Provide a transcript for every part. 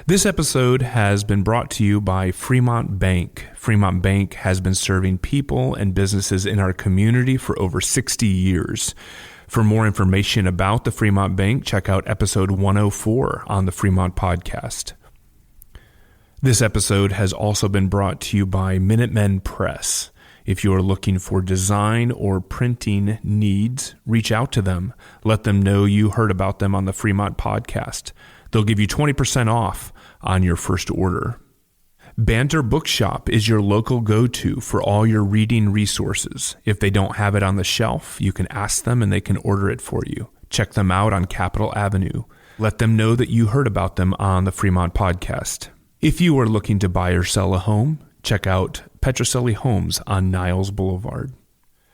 This episode has been brought to you by Fremont Bank. Fremont Bank has been serving people and businesses in our community for over 60 years. For more information about the Fremont Bank, check out episode 104 on the Fremont Podcast. This episode has also been brought to you by Minutemen Press. If you are looking for design or printing needs, reach out to them. Let them know you heard about them on the Fremont Podcast. They'll give you 20% off on your first order. Banter Bookshop is your local go-to for all your reading resources. If they don't have it on the shelf, you can ask them and they can order it for you. Check them out on Capitol Avenue. Let them know that you heard about them on the Fremont Podcast. If you are looking to buy or sell a home, check out Petrocelli Homes on Niles Boulevard.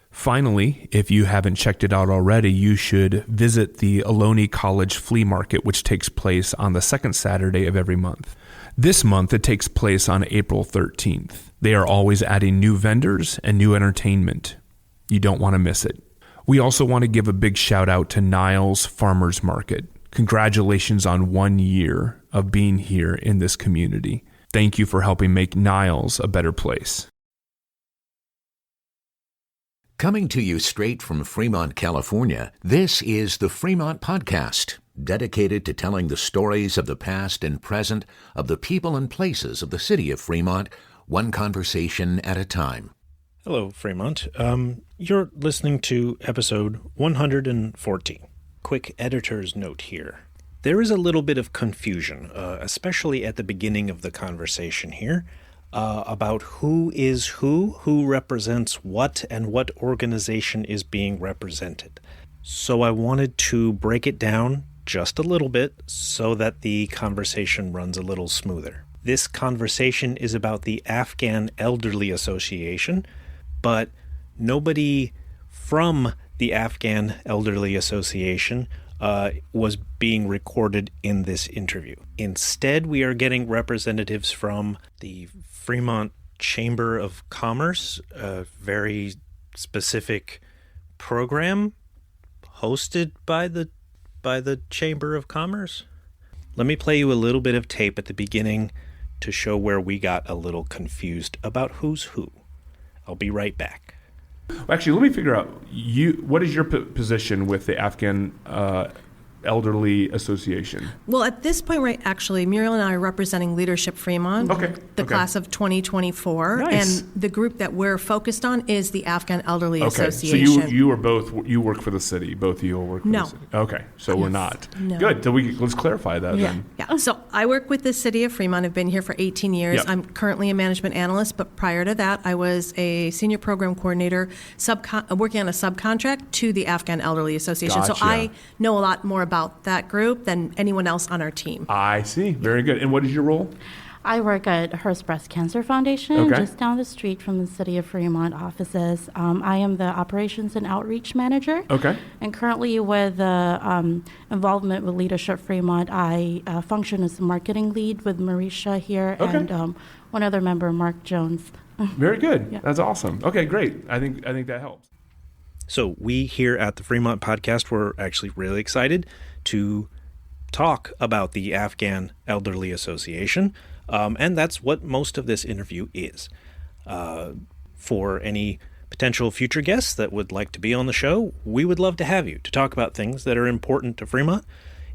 Finally, if you haven't checked it out already, you should visit the Ohlone College Flea Market, which takes place on the second Saturday of every month. This month, it takes place on April 13th. They are always adding new vendors and new entertainment. You don't want to miss it. We also want to give a big shout out to Niles Farmers Market. Congratulations on 1 year of being here in this community. Thank you for helping make Niles a better place. Coming to you straight from Fremont, California, this is the Fremont Podcast, dedicated to telling the stories of the past and present of the people and places of the city of Fremont, one conversation at a time. Hello, Fremont. You're listening to episode 114. Quick editor's note here. There is a little bit of confusion, especially at the beginning of the conversation here, about who is who represents what, and what organization is being represented. So I wanted to break it down just a little bit so that the conversation runs a little smoother. This conversation is about the Afghan Elderly Association, but nobody from the Afghan Elderly Association was being recorded in this interview. Instead, we are getting representatives from the Fremont Chamber of Commerce, a very specific program hosted by the Chamber of Commerce. Let me play you a little bit of tape at the beginning to show where we got a little confused about who's who. I'll be right back. Actually, let me figure out, what is your position with the Afghan Elderly Association? Well, at this point, right, actually, Muriel and I are representing Leadership Fremont, the class of 2024, nice. And the group that we're focused on is the Afghan Elderly Okay, Association. so you work for the city, both of you will work for the city. Okay, so we're not. No. Good, so let's clarify that then. Yeah, so I work with the city of Fremont. I've been here for 18 years. Yep. I'm currently a management analyst, but prior to that, I was a senior program coordinator working on a subcontract to the Afghan Elderly Association. Gotcha. So I know a lot more about that group than anyone else on our team. I see. Very good. And what is your role? I work at Hearst Breast Cancer Foundation, just down the street from the City of Fremont offices. I am the Operations and Outreach Manager. Okay. And currently with involvement with Leadership Fremont, I function as the marketing lead with Marisha here and one other member, Mark Jones. Very good. Yeah. That's awesome. Okay, great. I think that helps. So we here at the Fremont Podcast were actually really excited to talk about the Afghan Elderly Association, and that's what most of this interview is. For any potential future guests that would like to be on the show, we would love to have you to talk about things that are important to Fremont.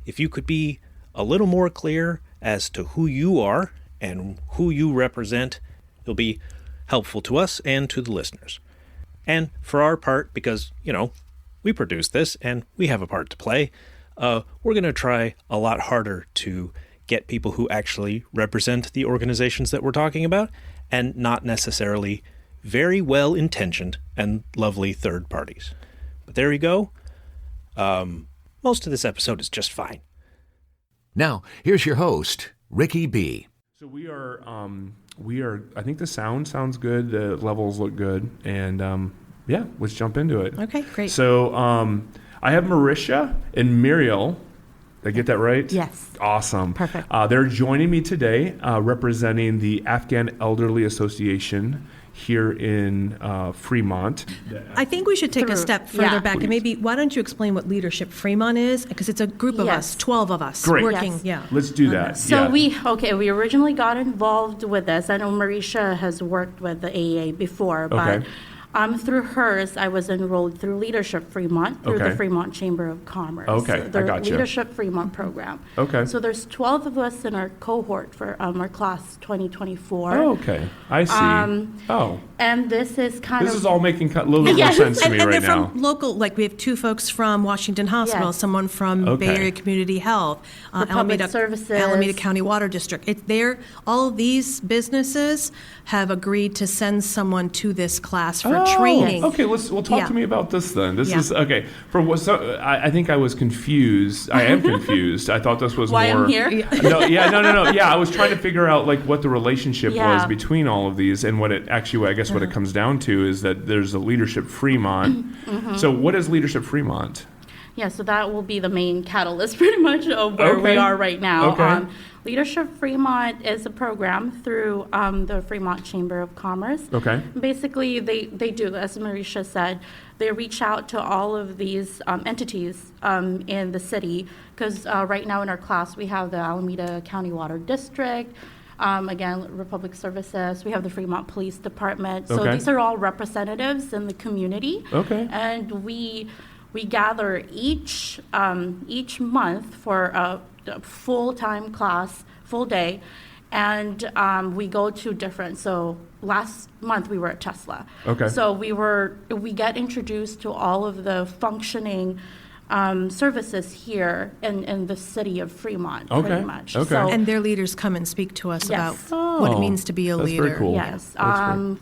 If you could be a little more clear as to who you are and who you represent, it'll be helpful to us and to the listeners. And for our part, because, we produce this and we have a part to play, we're going to try a lot harder to get people who actually represent the organizations that we're talking about and not necessarily very well-intentioned and lovely third parties. But there you go. Most of this episode is just fine. Now, here's your host, Ricky B. So we are, I think the sound sounds good, the levels look good, and let's jump into it. Okay, great. So I have Marisha and Muriel. Did I get that right? Yes. Awesome. Perfect. They're joining me today representing the Afghan Elderly Association here in Fremont. I think we should take a step further back, and maybe why don't you explain what Leadership Fremont is? Because it's a group of us, 12 of us working. Let's do that. So we originally got involved with this. I know Marisha has worked with the AEA before, but through hers, I was enrolled through Leadership Fremont, through the Fremont Chamber of Commerce. I got you. Leadership Fremont program. So there's 12 of us in our cohort for our class 2024. Oh, okay. I see. And this is This is all making a little bit more sense to me right now. From local, like we have 2 folks from Washington Hospital, someone from Bay Area Community Health, Public Services, Alameda County Water District. All of these businesses have agreed to send someone to this class for training. Okay, talk to me about this then. This is okay. I think I was confused. I am confused. I thought this was why more. I'm here. No. Yeah, I was trying to figure out like what the relationship was between all of these, and what it actually, I guess, what it comes down to is that there's a Leadership Fremont. So, what is Leadership Fremont? Yeah, so that will be the main catalyst pretty much of where we are right now. Leadership Fremont is a program through the Fremont Chamber of Commerce. Basically, they do, as Marisha said, they reach out to all of these entities in the city, because right now in our class we have the Alameda County Water District, again, Republic Services, we have the Fremont Police Department. So these are all representatives in the community. And we gather each month for a full-time class, full day, and we go to different. So last month we were at Tesla. So we get introduced to all of the functioning services here in the city of Fremont, pretty much. And their leaders come and speak to us about what it means to be a leader. Very cool. Yes.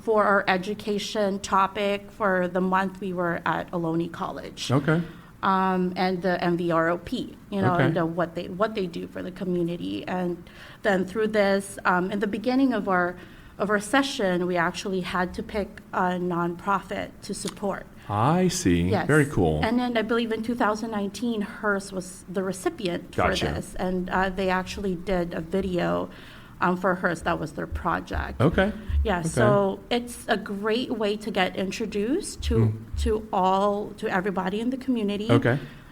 For our education topic for the month, we were at Ohlone College. And the MVROP, and what they do for the community. And then through this, in the beginning of our session, we actually had to pick a nonprofit to support. I see. Yes. Very cool. And then I believe in 2019, HERS was the recipient for this, and they actually did a video for HERS. That was their project. So it's a great way to get introduced to everybody in the community.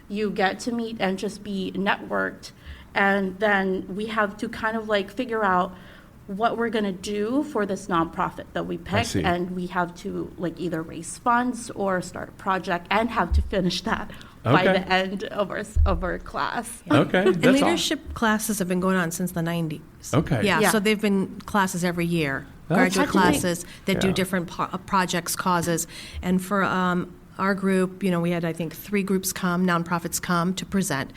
You get to meet and just be networked, and then we have to kind of like figure out what we're going to do for this nonprofit that we picked, and we have to like either raise funds or start a project and have to finish that by the end of our class. And leadership classes have been going on since the 90s. So they've been classes every year, graduate classes that do different projects, causes. And for our group, we had, I think, 3 groups nonprofits come to present.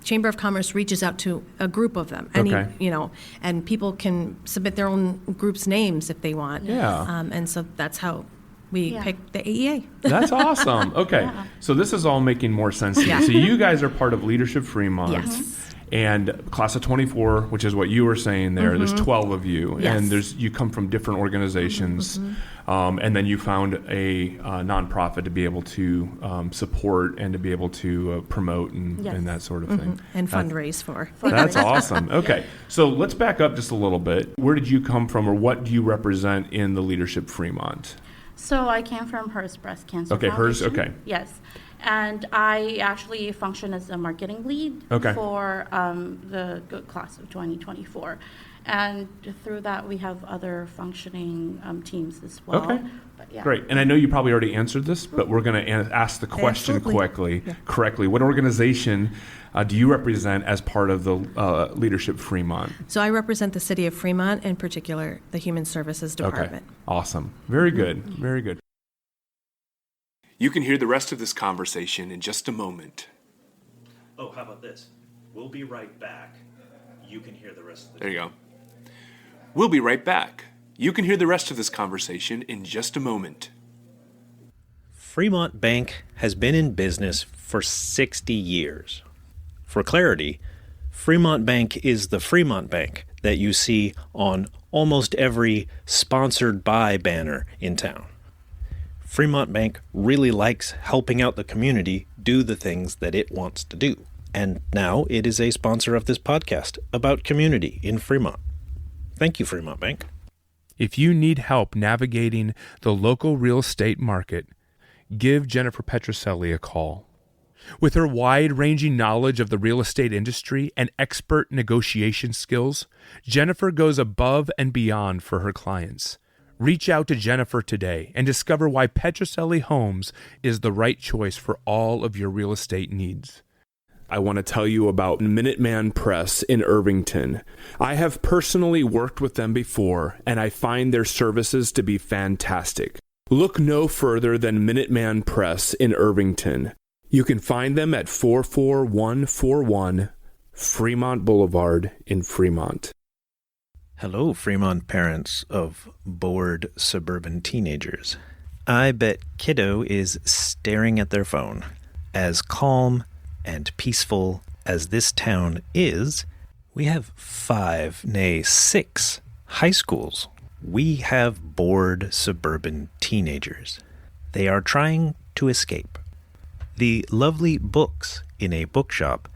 Chamber of Commerce reaches out to a group of them, and people can submit their own group's names if they want. And so that's how we picked the AEA. That's awesome. So this is all making more sense to me. So you guys are part of Leadership Fremont. And class of 24, which is what you were saying there, there's 12 of you, and you come from different organizations, and then you found a nonprofit to be able to support and to be able to promote and that sort of thing. And fundraise for. That's awesome. So let's back up just a little bit. Where did you come from, or what do you represent in the Leadership Fremont? So I came from HERS Breast Cancer Foundation. HERS, Yes. And I actually function as a marketing lead for the class of 2024. And through that, we have other functioning teams as well. But Great. And I know you probably already answered this, but we're going to ask the question correctly. What organization do you represent as part of the Leadership Fremont? So I represent the city of Fremont, in particular, the Human Services Department. Awesome. Very good. Very good. You can hear the rest of this conversation in just a moment. Oh, how about this? We'll be right back. You can hear the rest of it. There you go. We'll be right back. You can hear the rest of this conversation in just a moment. Fremont Bank has been in business for 60 years. For clarity, Fremont Bank is the Fremont Bank that you see on almost every sponsored by banner in town. Fremont Bank really likes helping out the community do the things that it wants to do. And now it is a sponsor of this podcast about community in Fremont. Thank you, Fremont Bank. If you need help navigating the local real estate market, give Jennifer Petroselli a call. With her wide-ranging knowledge of the real estate industry and expert negotiation skills, Jennifer goes above and beyond for her clients. Reach out to Jennifer today and discover why Petroselli Homes is the right choice for all of your real estate needs. I want to tell you about Minutemen Press in Irvington. I have personally worked with them before, and I find their services to be fantastic. Look no further than Minutemen Press in Irvington. You can find them at 44141 Fremont Boulevard in Fremont. Hello, Fremont parents of bored suburban teenagers. I bet kiddo is staring at their phone. As calm and peaceful as this town is, we have 5, nay 6 high schools. We have bored suburban teenagers. They are trying to escape. The lovely books in a bookshop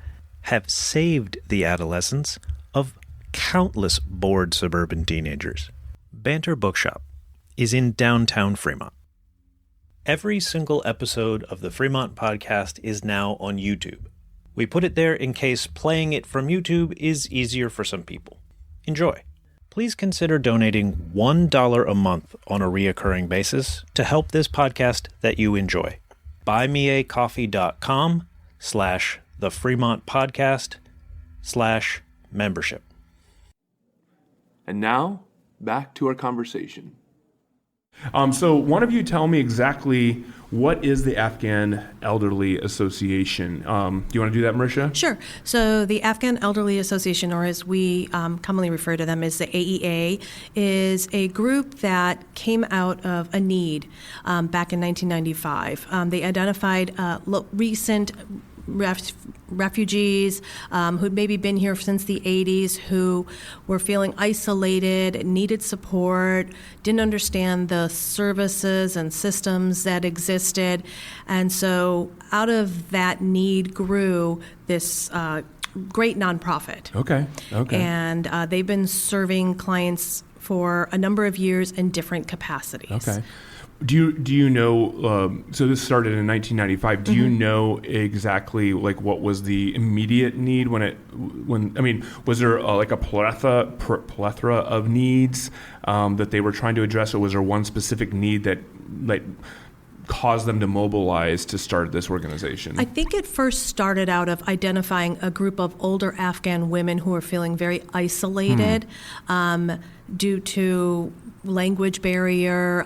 have saved the adolescence of countless bored suburban teenagers. Banter Bookshop is in downtown Fremont. Every single episode of the Fremont podcast is now on YouTube. We put it there in case playing it from YouTube is easier for some people. Enjoy. Please consider donating $1 a month on a reoccurring basis to help this podcast that you enjoy. buymeacoffee.com/the Fremont podcast/membership. And now, back to our conversation. So one of you tell me exactly what is the Afghan Elderly Association. Do you want to do that, Marisha? Sure. So the Afghan Elderly Association, or as we commonly refer to them as the AEA, is a group that came out of a need back in 1995. They identified recent refugees who'd maybe been here since the 80s, who were feeling isolated, needed support, didn't understand the services and systems that existed. And so out of that need grew this great nonprofit. Okay. And they've been serving clients for a number of years in different capacities. Okay. Do you know, so this started in 1995, do you know exactly like what was the immediate need was there like a plethora of needs that they were trying to address, or was there one specific need that like caused them to mobilize to start this organization? I think it first started out of identifying a group of older Afghan women who were feeling very isolated due to language barrier,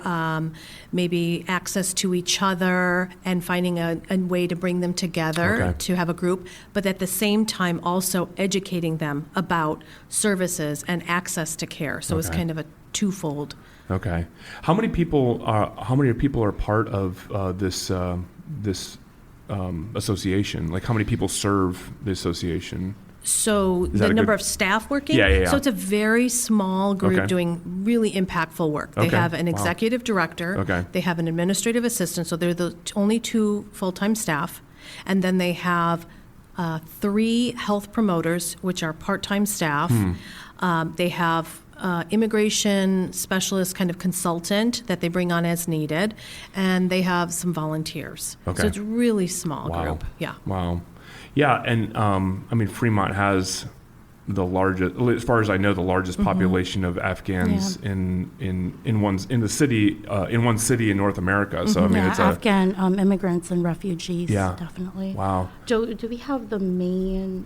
maybe access to each other, and finding a way to bring them together to have a group, but at the same time also educating them about services and access to care. So it's kind of a twofold. Okay. How many people are part of this association? Like, how many people serve the association? So the number of staff working? Yeah. So it's a very small group doing really impactful work. They have an executive director. They have an administrative assistant. So they're the only 2 full-time staff. And then they have 3 health promoters, which are part-time staff. They have immigration specialist kind of consultant that they bring on as needed. And they have some volunteers. So it's a really small group. Yeah. Wow. Yeah, and Fremont has the largest, as far as I know, the largest population of Afghans in one city in North America. So it's Afghan immigrants and refugees. Yeah, definitely. Wow. Do we have the main?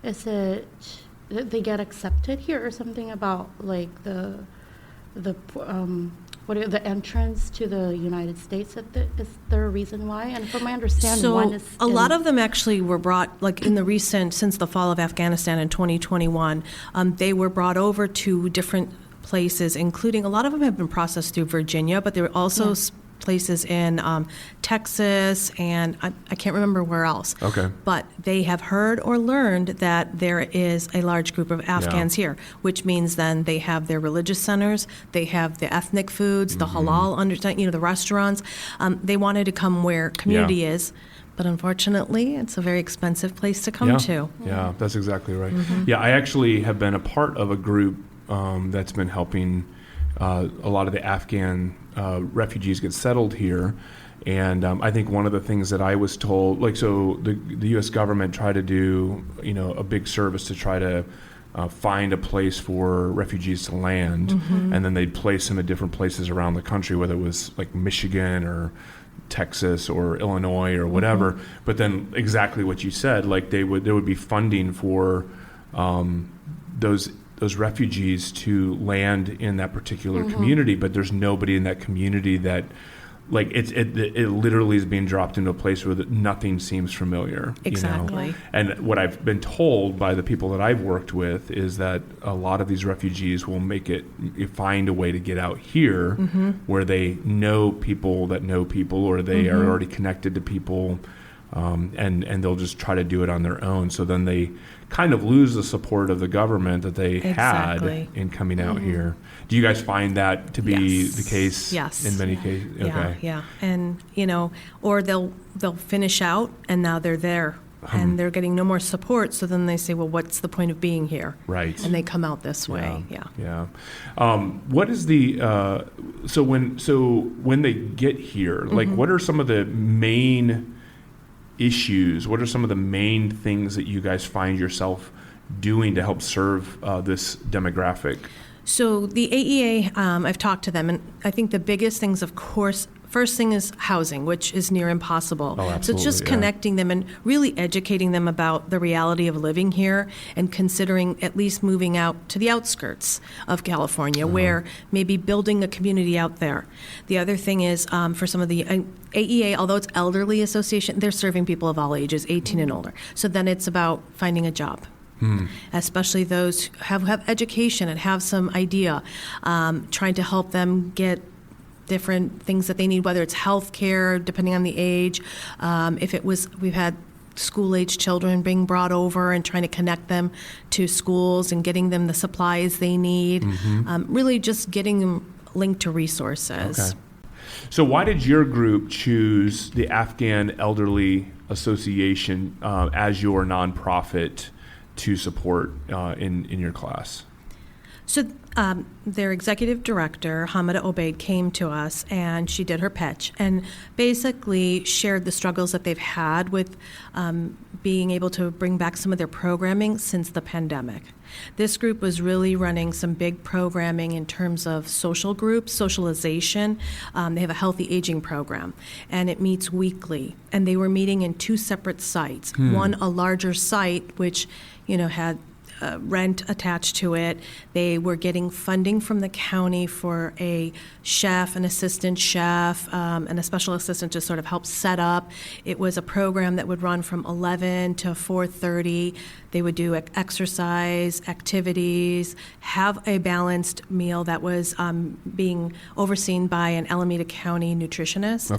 Is it they get accepted here, or something about like the entrance to the United States? Is there a reason why? And from my understanding, one is a lot of them actually were brought, like in the recent, since the fall of Afghanistan in 2021, they were brought over to different places, including a lot of them have been processed through Virginia, but there were also places in Texas, and I can't remember where else. But they have heard or learned that there is a large group of Afghans here, which means then they have their religious centers, they have the ethnic foods, the halal, the restaurants. They wanted to come where community is. But unfortunately, it's a very expensive place to come to. Yeah, that's exactly right. Yeah, I actually have been a part of a group that's been helping a lot of the Afghan refugees get settled here. And I think one of the things that I was told, the U.S. government tried to do, a big service to try to find a place for refugees to land, and then they'd place them at different places around the country, whether it was like Michigan or Texas or Illinois or whatever. But then exactly what you said, like there would be funding for those refugees to land in that particular community, but there's nobody in that community that, like, it literally is being dropped into a place where nothing seems familiar. Exactly. And what I've been told by the people that I've worked with is that a lot of these refugees will find a way to get out here where they know people that know people, or they are already connected to people, and they'll just try to do it on their own. So then they kind of lose the support of the government that they had in coming out here. Do you guys find that to be the case? Yes. In many cases? Okay. Yeah. And, or they'll finish out and now they're there and they're getting no more support. So then they say, well, what's the point of being here? Right. And they come out this way. Yeah. What is the, so when they get here, like, what are some of the main issues? What are some of the main things that you guys find yourself doing to help serve this demographic? So the AEA, I've talked to them, and I think the biggest things, of course, first thing is housing, which is near impossible. Oh, absolutely, so it's just connecting them and really educating them about the reality of living here and considering at least moving out to the outskirts of California, where maybe building a community out there. The other thing is for some of the AEA, although it's Elderly Association, they're serving people of all ages, 18 and older. So then it's about finding a job. Especially those who have education and have some idea, trying to help them get different things that they need, whether it's health care, depending on the age. We've had school-age children being brought over and trying to connect them to schools and getting them the supplies they need. Really just getting them linked to resources. Okay. So why did your group choose the Afghan Elderly Association as your nonprofit to support in your class? So their executive director, Hamida Obaid, came to us and she did her pitch and basically shared the struggles that they've had with being able to bring back some of their programming since the pandemic. This group was really running some big programming in terms of social groups, socialization. They have a healthy aging program, and it meets weekly. And they were meeting in two separate sites. One, a larger site, which had rent attached to it. They were getting funding from the county for a chef, an assistant chef, and a special assistant to sort of help set up. It was a program that would run from 11 to 4:30. They would do exercise, activities, have a balanced meal that was being overseen by an Alameda County nutritionist,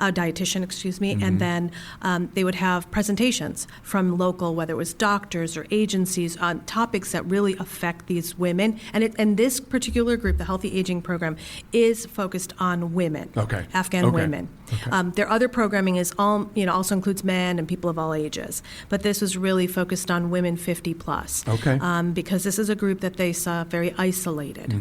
dietitian, and then they would have presentations from local, whether it was doctors or agencies, on topics that really affect these women. And this particular group, the Healthy Aging Program, is focused on women, Afghan women. Their other programming is also includes men and people of all ages, but this was really focused on women 50 plus, because this is a group that they saw very isolated.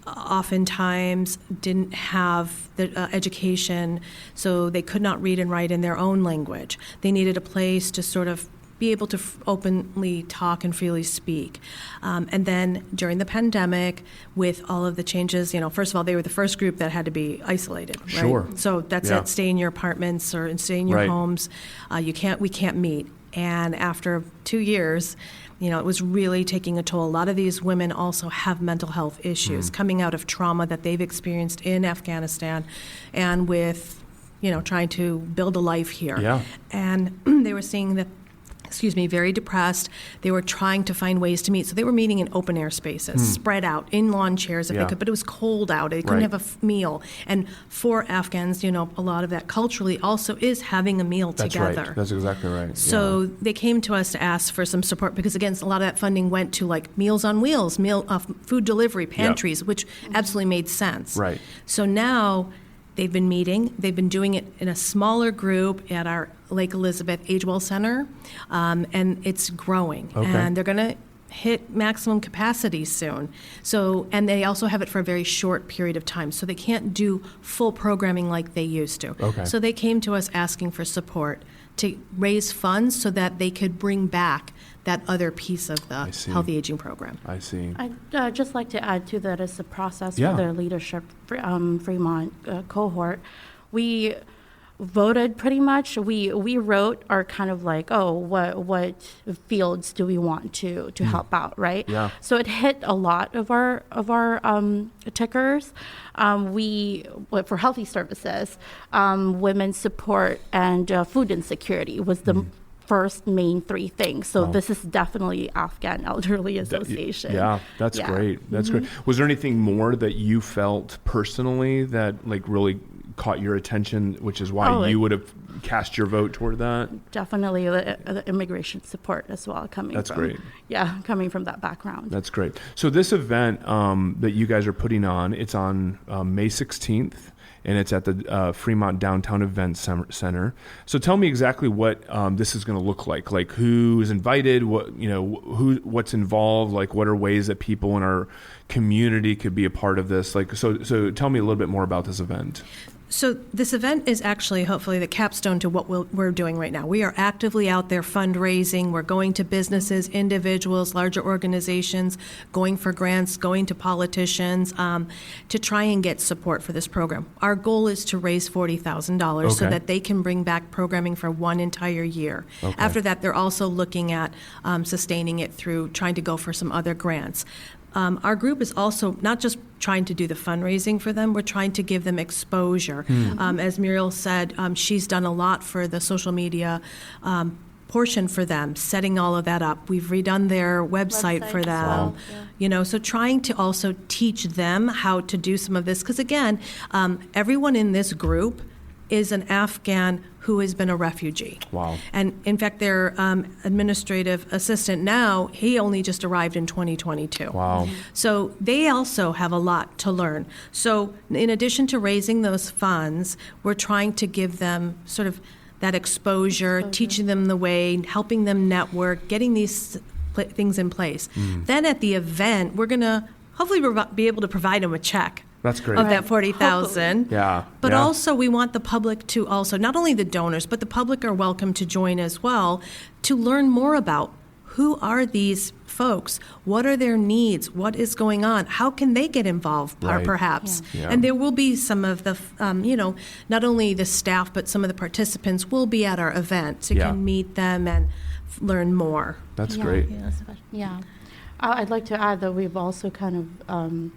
Oftentimes didn't have the education, so they could not read and write in their own language. They needed a place to sort of be able to openly talk and freely speak. And then during the pandemic, with all of the changes, first of all, they were the first group that had to be isolated, right? Sure. So that's it, stay in your apartments or stay in your homes. We can't meet. And after 2 years, it was really taking a toll. A lot of these women also have mental health issues coming out of trauma that they've experienced in Afghanistan and with, trying to build a life here. Yeah. And they were seeing that, very depressed. They were trying to find ways to meet. So they were meeting in open air spaces, spread out in lawn chairs if they could, but it was cold out. They couldn't have a meal. And for Afghans, a lot of that culturally also is having a meal together. Right. That's exactly right. So they came to us to ask for some support because, again, a lot of that funding went to like Meals on Wheels, food delivery, pantries, which absolutely made sense. Right. So now they've been meeting. They've been doing it in a smaller group at our Lake Elizabeth Age Well Center, and it's growing. And they're going to hit maximum capacity soon. So, and they also have it for a very short period of time, so they can't do full programming like they used to. Okay. So they came to us asking for support to raise funds so that they could bring back that other piece of the healthy aging program. I see. I'd just like to add to that as a process for the Leadership Fremont cohort. We voted pretty much. We wrote our kind of like, what fields do we want to help out, right? Yeah. So it hit a lot of our tickers. For healthy services, women's support, and food insecurity was the first main three things. So this is definitely Afghan Elderly Association. That's great. That's great. Was there anything more that you felt personally that like really caught your attention, which is why you would have cast your vote toward that? Definitely the immigration support as well coming from that background. That's great. So this event that you guys are putting on, it's on May 16th. And it's at the Fremont Downtown Event Center. So tell me exactly what this is going to look like. Like who's invited, what's involved, like what are ways that people in our community could be a part of this? Like so tell me a little bit more about this event. So this event is actually hopefully the capstone to what we're doing right now. We are actively out there fundraising. We're going to businesses, individuals, larger organizations, going for grants, going to politicians to try and get support for this program. Our goal is to raise $40,000 so that they can bring back programming for one entire year. Okay. After that, they're also looking at sustaining it through trying to go for some other grants. Our group is also not just trying to do the fundraising for them, we're trying to give them exposure. As Muriel said, she's done a lot for the social media portion for them, setting all of that up. We've redone their website for them. Wow. So trying to also teach them how to do some of this, because again, everyone in this group is an Afghan who has been a refugee. Wow. And in fact, their administrative assistant now, he only just arrived in 2022. Wow. So they also have a lot to learn. So in addition to raising those funds, we're trying to give them sort of that exposure, teaching them the way, helping them network, getting these things in place. Then at the event, we're going to hopefully be able to provide them a check. That's great. Of that $40,000. Yeah. But also we want the public to also, not only the donors, but the public are welcome to join as well to learn more about who are these folks, what are their needs, what is going on, how can they get involved perhaps. Yeah. And there will be some of the, not only the staff, but some of the participants will be at our event so you can meet them and learn more. That's great. Yeah. I'd like to add that we've also kind of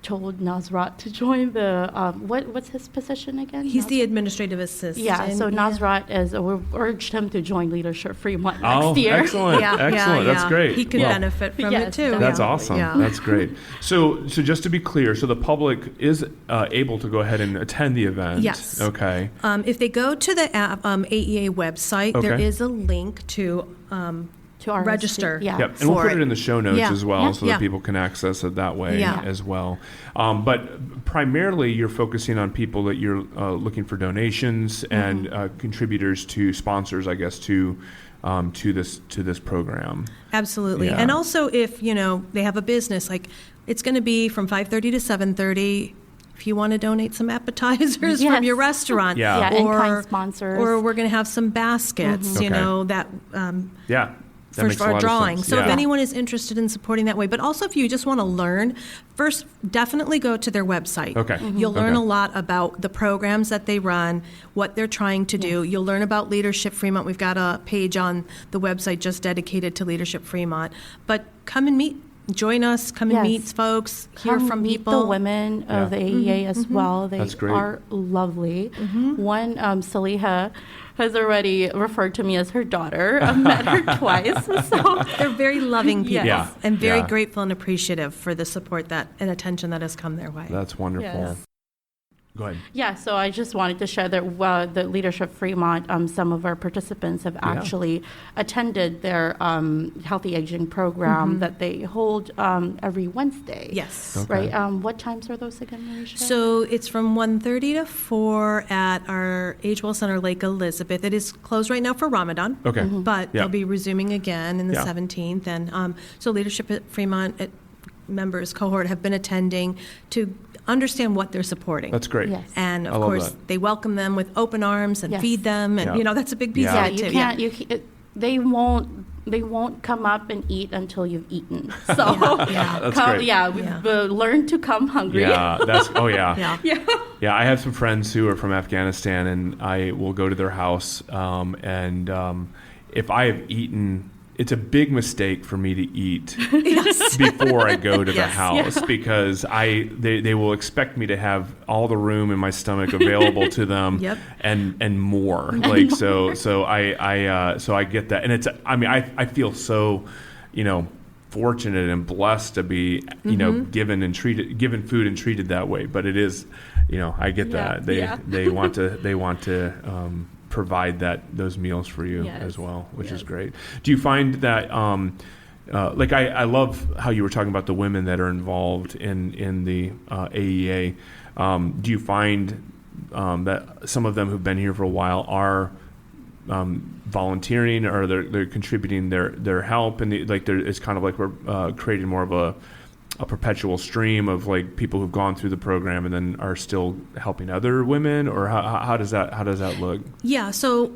told Nasrat to join the, what's his position again? He's the administrative assistant. Yeah, so Nasrat we've urged him to join Leadership Fremont next year. Excellent, excellent, that's great. He could benefit from it too. That's awesome, that's great. So just to be clear, so the public is able to go ahead and attend the event? Yes. Okay. If they go to the AEA website, there is a link to register. And we'll put it in the show notes as well so that people can access it that way as well. But primarily you're focusing on people that you're looking for donations and contributors to sponsors, I guess, to this program. Absolutely. And also if, they have a business, like it's going to be from 5:30 to 7:30. If you want to donate some appetizers from your restaurant, and kind sponsors, or we're going to have some baskets, that for our drawing. So if anyone is interested in supporting that way, but also if you just want to learn, first definitely go to their website. Okay. You'll learn a lot about the programs that they run, what they're trying to do. You'll learn about Leadership Fremont. We've got a page on the website just dedicated to Leadership Fremont. But come and join us, come and meet folks, hear from people. Meet the women of the AEA as well. They are lovely. One, Saliha, has already referred to me as her daughter. I've met her twice. So they're very loving people and very grateful and appreciative for the support and attention that has come their way. That's wonderful. Go ahead. Yeah, so I just wanted to share that the Leadership Fremont, some of our participants have actually attended their healthy aging program that they hold every Wednesday. Yes. Okay. Right. What times are those again, Marisha? So it's from 1:30 to 4 at our Age Well Center, Lake Elizabeth. It is closed right now for Ramadan. Okay. But they'll be resuming again in the 17th. And so Leadership at Fremont members cohort have been attending to understand what they're supporting. That's great. Yes. And of course, they welcome them with open arms and feed them, and that's a big piece of it too. They won't come up and eat until you've eaten. So that's great. Learn to come hungry. Yeah, yeah. I have some friends who are from Afghanistan, and I will go to their house, and if I have eaten, it's a big mistake for me to eat before I go to the house because they will expect me to have all the room in my stomach available to them and more. Like so I get that, and I feel so, fortunate and blessed to be given food and treated that way. But it is, I get that they want to provide those meals for you as well, which is great. Do you find that I love how you were talking about the women that are involved in the AEA. Do you find that some of them who've been here for a while are volunteering, or they're contributing their help, and it's kind of like we're creating more of a perpetual stream of like people who've gone through the program and then are still helping other women, or how does that look? Yeah, so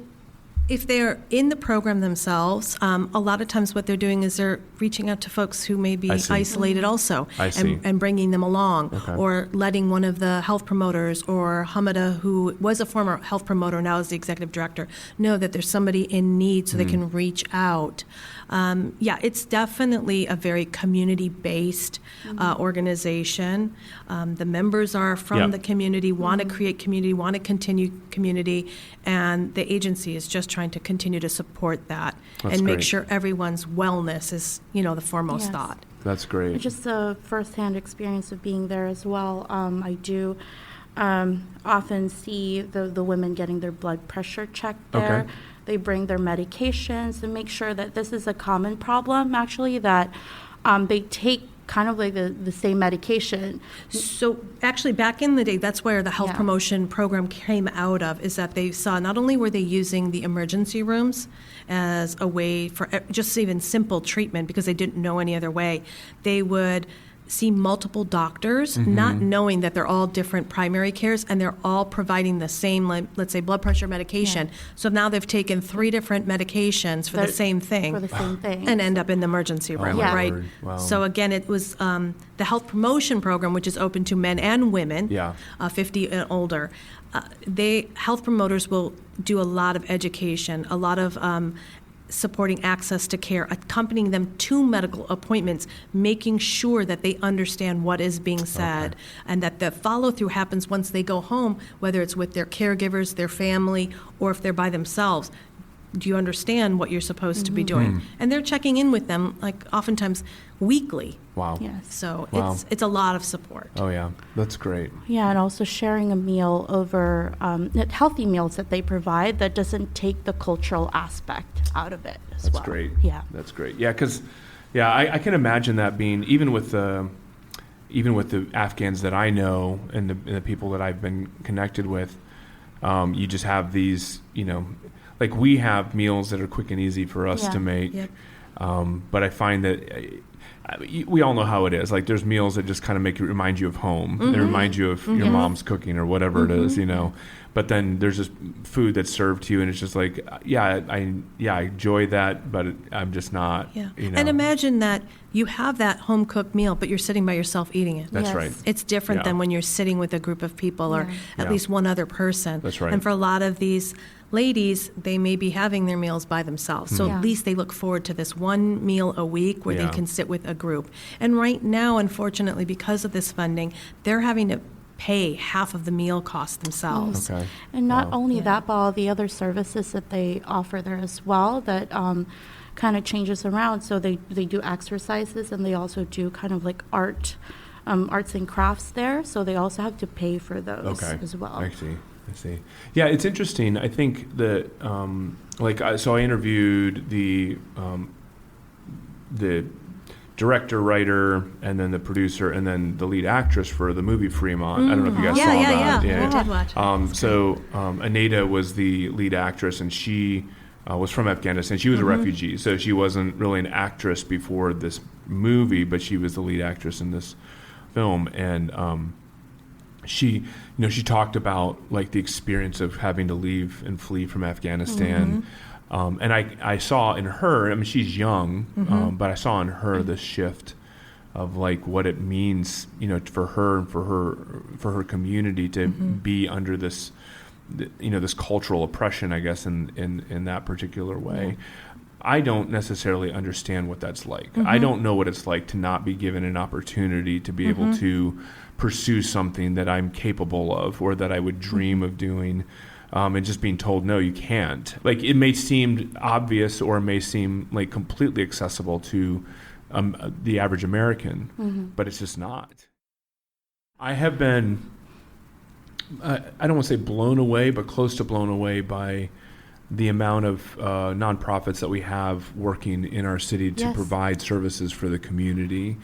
if they're in the program themselves, a lot of times what they're doing is they're reaching out to folks who may be isolated also, and bringing them along, or letting one of the health promoters, or Hamida, who was a former health promoter, now is the executive director, know that there's somebody in need so they can reach out. It's definitely a very community-based organization. The members are from the community, want to create community, want to continue community, and the agency is just trying to continue to support that. That's and great. make sure everyone's wellness is, the foremost thought. That's great. Just a firsthand experience of being there as well. I do often see the women getting their blood pressure checked there. Okay. They bring their medications and make sure that this is a common problem, actually, that they take kind of like the same medication. So actually back in the day, that's where the health promotion program came out of, is that they saw not only were they using the emergency rooms as a way for just even simple treatment because they didn't know any other way, they would see multiple doctors, not knowing that they're all different primary cares and they're all providing the same, let's say, blood pressure medication. So now they've taken 3 different medications for the same thing. And end up in the emergency room, right? Wow. So again, it was the health promotion program, which is open to men and women, 50 and older. Health promoters will do a lot of education, a lot of supporting access to care, accompanying them to medical appointments, making sure that they understand what is being said, and that the follow-through happens once they go home, whether it's with their caregivers, their family, or if they're by themselves. Do you understand what you're supposed to be doing? And they're checking in with them, like oftentimes weekly. Wow. Yes. So it's a lot of support. Oh yeah, that's great. Yeah, and also sharing a meal over healthy meals that they provide that doesn't take the cultural aspect out of it as well. That's great. Yeah. That's great. Yeah, because I can imagine that being even with the Afghans that I know and the people that I've been connected with, you just have these, like we have meals that are quick and easy for us to make. Yep. But I find that we all know how it is. Like there's meals that just kind of remind you of home. They remind you of your mom's cooking or whatever it is, But then there's just food that's served to you, and it's just like, I enjoy that, but I'm just not. Yeah. And imagine that you have that home cooked meal, but you're sitting by yourself eating it. That's right. It's different than when you're sitting with a group of people or at least one other person. That's right. And for a lot of these ladies, they may be having their meals by themselves. So at least they look forward to this one meal a week where they can sit with a group. And right now, unfortunately, because of this funding, they're having to pay half of the meal cost themselves. Okay. And not only that, but all the other services that they offer there as well that kind of changes around. So they do exercises, and they also do kind of like art arts and crafts there, so they also have to pay for those as well. I see. Yeah, it's interesting. I think that, so I interviewed the director, writer, and then the producer, and then the lead actress for the movie Fremont. I don't know if you guys saw that. Yeah, I did watch. So Anita was the lead actress, and she was from Afghanistan. She was a refugee, so she wasn't really an actress before this movie, but she was the lead actress in this film. And she talked about like the experience of having to leave and flee from Afghanistan. And I saw in her, I mean, she's young, but I saw in her this shift of like what it means, for her and for her community to be under this, this cultural oppression, I guess, in that particular way. I don't necessarily understand what that's like. I don't know what it's like to not be given an opportunity to be able to pursue something that I'm capable of or that I would dream of doing. And just being told, no, you can't. Like, it may seem obvious or it may seem like completely accessible to the average American, but it's just not. I have been, I don't want to say blown away, but close to blown away by the amount of nonprofits that we have working in our city to provide services for the community.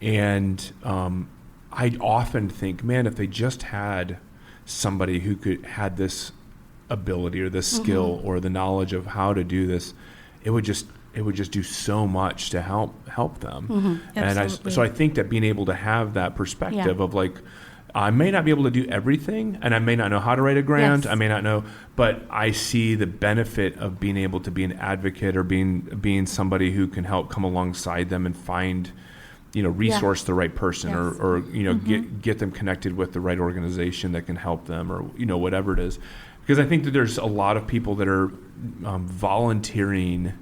And I often think, man, if they just had somebody who had this ability or this skill or the knowledge of how to do this, it would just do so much to help them. And so I think that being able to have that perspective of like, I may not be able to do everything, and I may not know how to write a grant, I may not know, but I see the benefit of being able to be an advocate or being somebody who can help come alongside them and find, resource the right person or get them connected with the right organization that can help them or, whatever it is. Because I think that there's a lot of people that are volunteering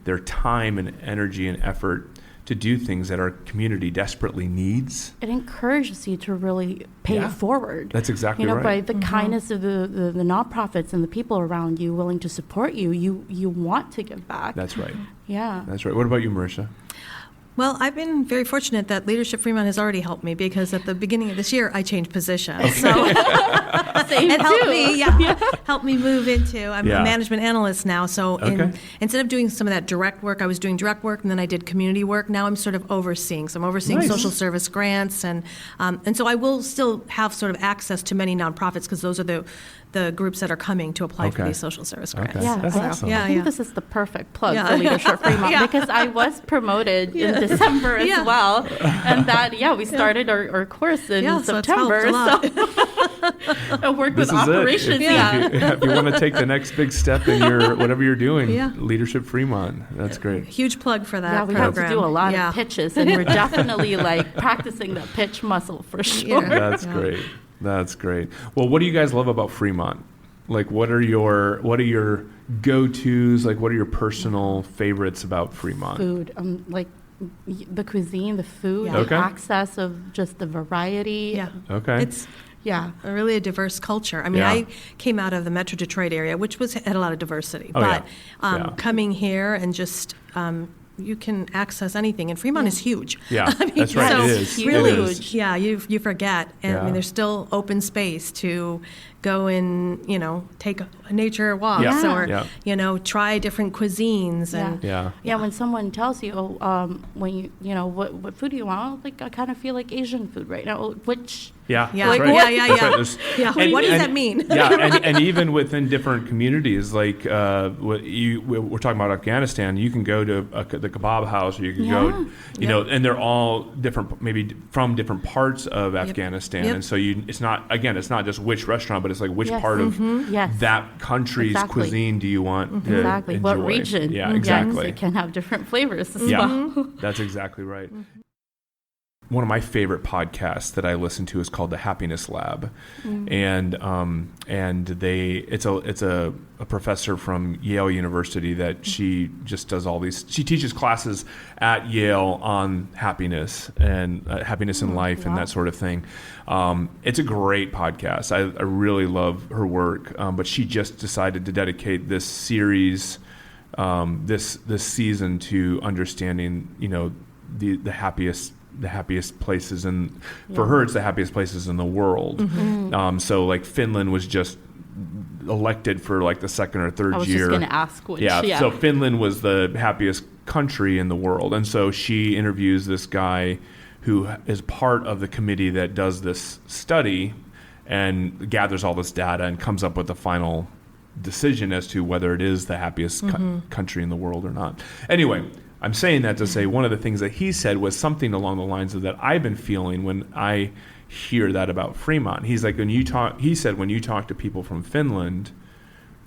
their time and energy and effort to do things that our community desperately needs. It encourages you to really pay it forward. That's exactly right. By the kindness of the nonprofits and the people around you willing to support you, you want to give back. That's right. Yeah. That's right. What about you, Marisha? Well, I've been very fortunate that Leadership Fremont has already helped me because at the beginning of this year, I changed positions. So it helped me move into, I'm a management analyst now. So instead of doing some of that direct work, I was doing direct work and then I did community work. Now I'm sort of overseeing. So I'm overseeing social service grants. And so I will still have sort of access to many nonprofits because those are the groups that are coming to apply for these social service grants. Yeah, that's awesome. I think this is the perfect plug for Leadership Fremont because I was promoted in December as well. And that, we started our course in September. I worked with operations. If you want to take the next big step in your whatever you're doing, Leadership Fremont. That's great. Huge plug for that program. We have to do a lot of pitches, and we're definitely practicing the pitch muscle for sure. That's great. That's great. Well, what do you guys love about Fremont? Like, what are your go-tos? Like, what are your personal favorites about Fremont? Food, like the cuisine, the food, the access of just the variety. Yeah. Okay. It's really a diverse culture. I mean, I came out of the Metro Detroit area, which had a lot of diversity. Coming here and just you can access anything, and Fremont is huge. Yeah, I mean, that's right. So it is really huge. Yeah, you forget, and I mean, there's still open space to go and take nature walks or try different cuisines and when someone tells you when what food do you want, like I kind of feel like Asian food right now, which what does that mean? And even within different communities, like we're talking about Afghanistan, you can go to the kebab house, or you can go, and they're all different, maybe from different parts of Afghanistan, and so it's not just which restaurant, but it's like which part of that country's cuisine do you want to enjoy? What region? Yeah, exactly. It can have different flavors as well. That's exactly right. One of my favorite podcasts that I listen to is called The Happiness Lab, and it's a professor from Yale University that she just does she teaches classes at Yale on happiness and happiness in life and that sort of thing. It's a great podcast. I really love her work, but she just decided to dedicate this series, this season to understanding the happiest the happiest places, and for her, it's the happiest places in the world. So like Finland was just elected for like the second or third year. I was just going to ask which. Yeah, so Finland was the happiest country in the world. And so she interviews this guy who is part of the committee that does this study and gathers all this data and comes up with the final decision as to whether it is the happiest country in the world or not. Anyway, I'm saying that to say one of the things that he said was something along the lines of that I've been feeling when I hear that about Fremont. He's like, when you talk to people from Finland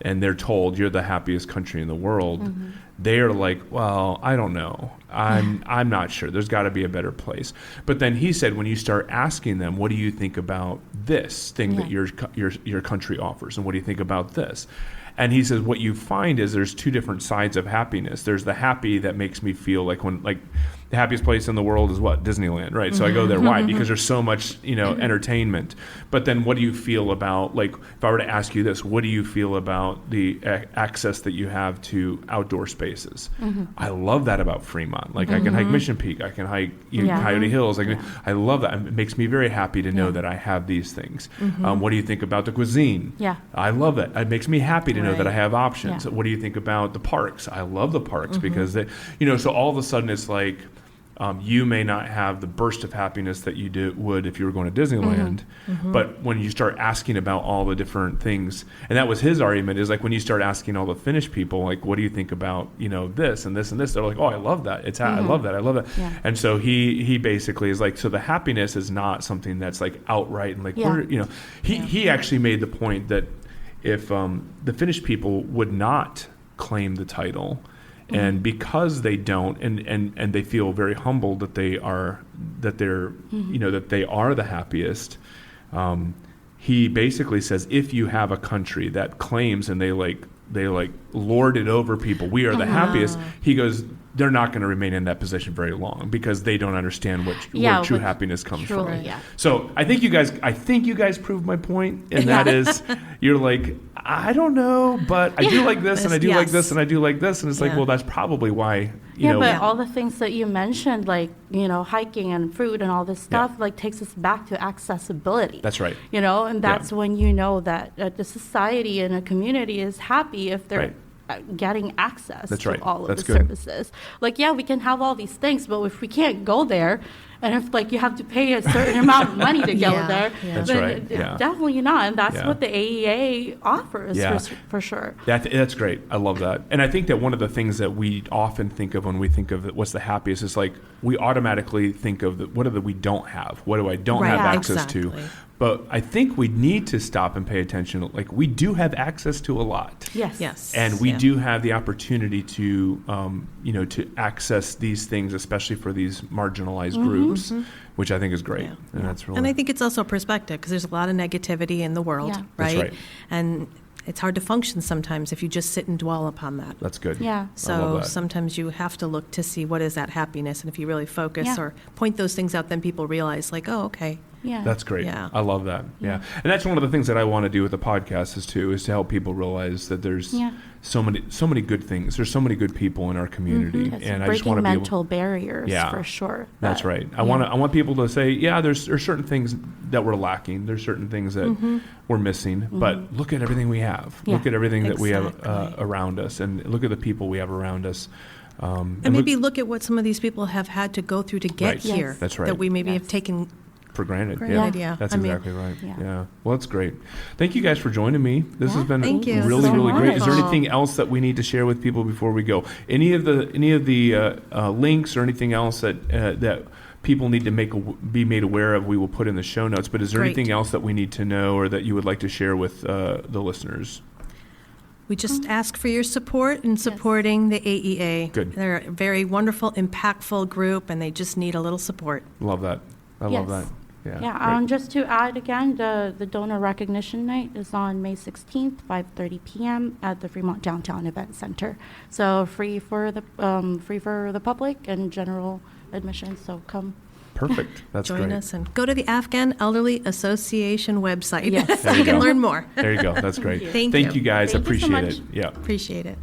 and they're told you're the happiest country in the world, they're like, well, I don't know. I'm not sure. There's got to be a better place. But then he said, when you start asking them, what do you think about this thing that your country offers, and what do you think about this? And he says, what you find is there's two different sides of happiness. There's the happy that makes me feel like the happiest place in the world is what? Disneyland, right? So I go there. Why? Because there's so much, entertainment. But then what do you feel about, like, if I were to ask you this, what do you feel about the access that you have to outdoor spaces? I love that about Fremont. Like, I can hike Mission Peak. I can hike Coyote Hills. I love that. It makes me very happy to know that I have these things. What do you think about the cuisine? I love that. It makes me happy to know that I have options. What do you think about the parks? I love the parks because they, so all of a sudden it's like, you may not have the burst of happiness that you would if you were going to Disneyland, but when you start asking about all the different things, and that was his argument, is like when you start asking all the Finnish people, like, what do you think about, this and this and this? They're like, oh, I love that. I love that. I love that. Yeah. And so he basically is like, so the happiness is not something that's like outright and like, he actually made the point that if the Finnish people would not claim the title, and because they don't, and they feel very humbled that they are that they are the happiest. He basically says, if you have a country that claims and they lord it over people, we are the happiest. He goes, they're not going to remain in that position very long because they don't understand where true happiness comes from. Yeah. So I think you guys proved my point, and that is, you're like, I don't know, but I do like this, and I do like this, and I do like this, and it's like, well, that's probably why. But all the things that you mentioned, like hiking and food and all this stuff, like takes us back to accessibility. That's right. And that's when you know that the society and a community is happy if they're getting access to all of the services. Like, we can have all these things, but if we can't go there, and if you have to pay a certain amount of money to go there, then definitely not. And that's what the AEA offers for sure. That's great. I love that. And I think that one of the things that we often think of when we think of what's the happiest is like we automatically think of what are the we don't have? What do I don't have access to? But I think we need to stop and pay attention. Like, we do have access to a lot. Yes. And we do have the opportunity to, to access these things, especially for these marginalized groups, which I think is great. And that's really. And I think it's also perspective, because there's a lot of negativity in the world, right? That's right. And it's hard to function sometimes if you just sit and dwell upon that. That's good. Yeah. So sometimes you have to look to see what is that happiness, and if you really focus or point those things out, then people realize, like, oh, okay. Yeah. That's great. Yeah. I love that. Yeah. And that's one of the things that I want to do with the podcast is to help people realize that there's so many good things. There's so many good people in our community, and I just want to be mental barriers for sure. That's right. I want people to say, there's certain things that we're lacking. There's certain things that we're missing, but look at everything we have. Look at everything that we have around us, and look at the people we have around us. And maybe look at what some of these people have had to go through to get here. That's right. That we maybe have taken for granted. Yeah. That's exactly right. Yeah. Well, that's great. Thank you guys for joining me. This has been really, really great. Is there anything else that we need to share with people before we go? Any of the links or anything else that people need to be made aware of, we will put in the show notes. But is there anything else that we need to know or that you would like to share with the listeners? We just ask for your support in supporting the AEA. Good. They're a very wonderful, impactful group, and they just need a little support. Love that. I love that. Yeah. Just to add again, the donor recognition night is on May 16th, 5:30 p.m. at the Fremont Downtown Event Center. So free for the public and general admission. So come. Perfect. That's Join great. Join us and go to the Afghan Elderly Association website. Yes. So you can learn more. There you go. That's great. Thank you guys. Thank Appreciate you so it. Yeah. Appreciate it.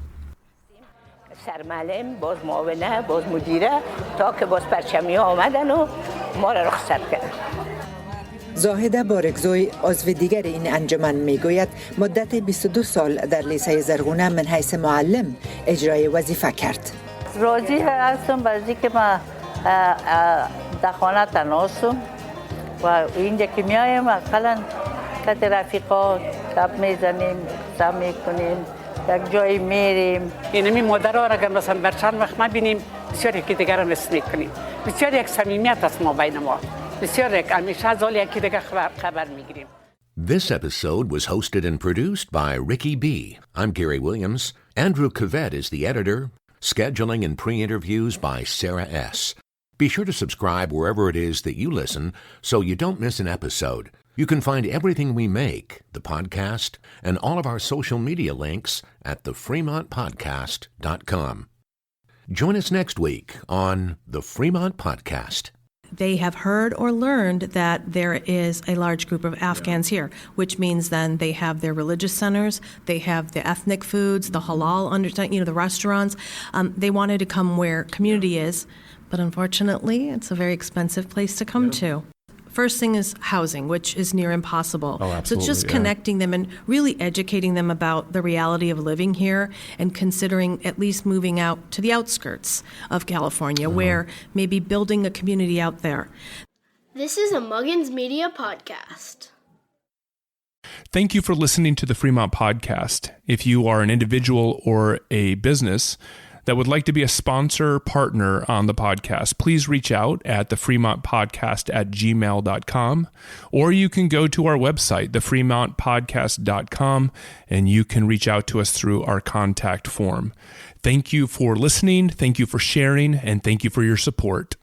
سرمعلم باز معاونه باز مدیره تا که باز پرچمی ها آمدن و ما را رخصت کرد. زاهده بارگزوی عضو دیگر این انجمن میگوید مدت 22 سال در لیسه زرغونه من حیث معلم اجرای وظیفه کرد. راضی هستم بازی که ما در خانه تنهاستم و اینجا که میایم اقلا کت رفیقا تب میزنیم، سب میکنیم، یک جایی میریم. اینمی مادرها را که مثلا بر چند وقت ما بینیم بسیار یکی دیگر را مثل میکنیم. بسیار یک صمیمیت است ما بین ما. بسیار یک همیشه از حال یکی دیگر خبر میگیریم. This episode was hosted and produced by Ricky B. I'm Gary Williams. Andrew Cavett is the editor. Scheduling and pre-interviews by Sarah S. Be sure to subscribe wherever it is that you listen so you don't miss an episode. You can find everything we make, the podcast, and all of our social media links at thefremontpodcast.com. Join us next week on The Fremont Podcast. They have heard or learned that there is a large group of Afghans here, which means then they have their religious centers, they have the ethnic foods, the halal, the restaurants. They wanted to come where community is, but unfortunately, it's a very expensive place to come to. First thing is housing, which is near impossible. Oh, absolutely, so it's just connecting them and really educating them about the reality of living here and considering at least moving out to the outskirts of California, where maybe building a community out there. This is a Muggins Media podcast. Thank you for listening to the Fremont Podcast. If you are an individual or a business that would like to be a sponsor partner on the podcast, please reach out at thefremontpodcast@gmail.com, or you can go to our website, thefremontpodcast.com, and you can reach out to us through our contact form. Thank you for listening, thank you for sharing, and thank you for your support.